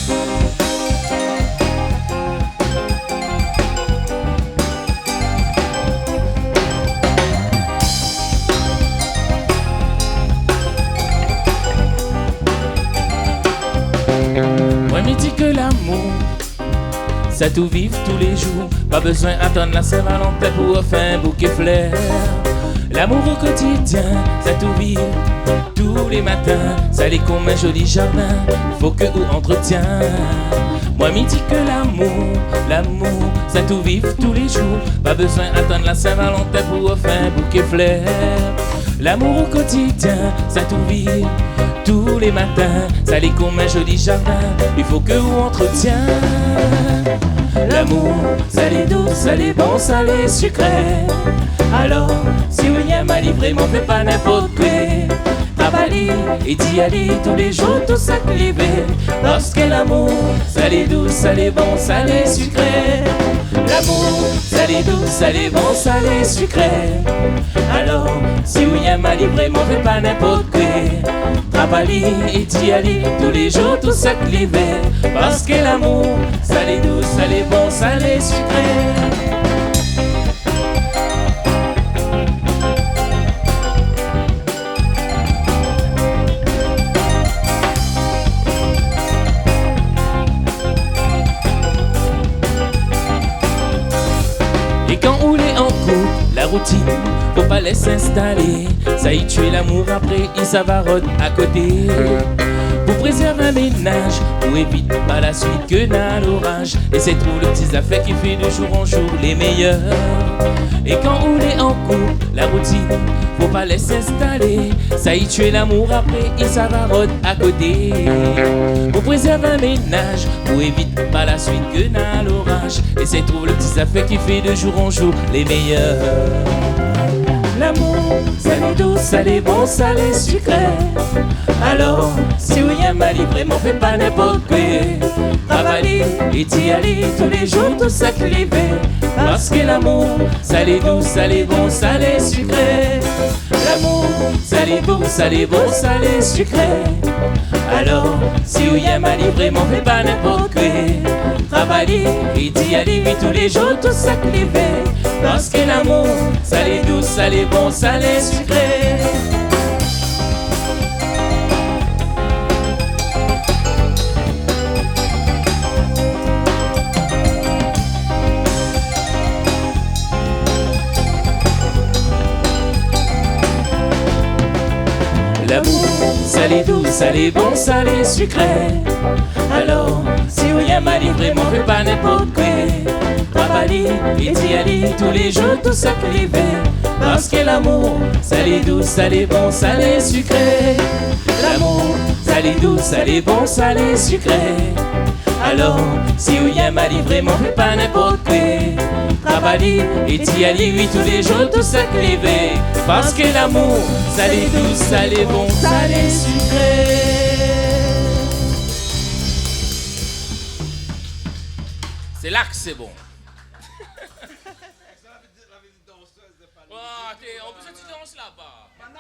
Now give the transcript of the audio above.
Moi me dis que l'amour, ça tout vive tous les jours. Pas besoin d'attendre la Saint-Valentin pour faire un bouquet fleurs. L'amour au quotidien, ça tout vive tous les matins. Ça l'est comme un joli jardin, faut que ou entretien. Moi me dis que l'amour, ça tout vive tous les jours. Pas besoin d'attendre la Saint-Valentin pour faire un bouquet fleurs. L'amour au quotidien, ça tout vive tous les matins. Ça l'est comme un joli jardin, il faut que vous entretien. L'amour, ça l'est doux, ça l'est bon, ça l'est sucré. Alors, si William m'a livré, m'en fait pas n'importe quoi. Travailler et d'y aller tous les jours, tout ça clivé. Parce que l'amour, ça l'est doux, ça l'est bon, ça l'est sucré. L'amour, ça l'est doux, ça l'est bon, ça l'est sucré. Alors, si William m'a livré, m'en fait pas n'importe quoi. Travailler et d'y aller tous les jours, tout ça clivé. Parce que l'amour, ça l'est doux, ça l'est bon, ça l'est sucré. Et quand on est en couple, la routine, faut pas laisser s'installer. Ça y tue l'amour après, il s'avarote à côté. Pour préserver un ménage, pour éviter par la suite que dans l'orage. Et c'est trouve le petit affaire qui fait de jour en jour les meilleurs. Et quand on est en couple, la routine, faut pas laisser s'installer. Ça y tue l'amour après, il s'avarote à côté. Pour préserver un ménage, pour éviter par la suite que dans l'orage. Et c'est trouve le petit affaire qui fait de jour en jour les meilleurs. L'amour, ça l'est doux, ça l'est bon, ça l'est sucré. Alors, si William m'a livré, m'en fait pas n'importe quoi. Travailler et d'y aller tous les jours, tout ça clivé. Parce que l'amour, ça l'est doux, ça l'est bon, ça l'est sucré. L'amour, ça l'est doux, ça l'est bon, ça l'est sucré. Alors, si William m'a livré, m'en fait pas n'importe quoi. Travailler et d'y aller tous les jours, tout ça clivé. Parce que l'amour, ça l'est doux, ça l'est bon, ça l'est sucré. L'amour, ça l'est doux, ça l'est bon, ça l'est sucré. Alors, si William m'a livré, m'en fait pas n'importe quoi. Travailler et d'y aller tous les jours, tout ça clivé. Parce que l'amour, ça l'est doux, ça l'est bon, ça l'est sucré. L'amour, ça l'est doux, ça l'est bon, ça l'est sucré. Alors, si William m'a livré, m'en fait pas n'importe quoi. Travailler et d'y aller, oui, tous les jours, tout ça clivé. Parce que l'amour, ça l'est doux, ça l'est bon, ça l'est sucré. C'est là que c'est bon. Oh, on peut se danser là-bas.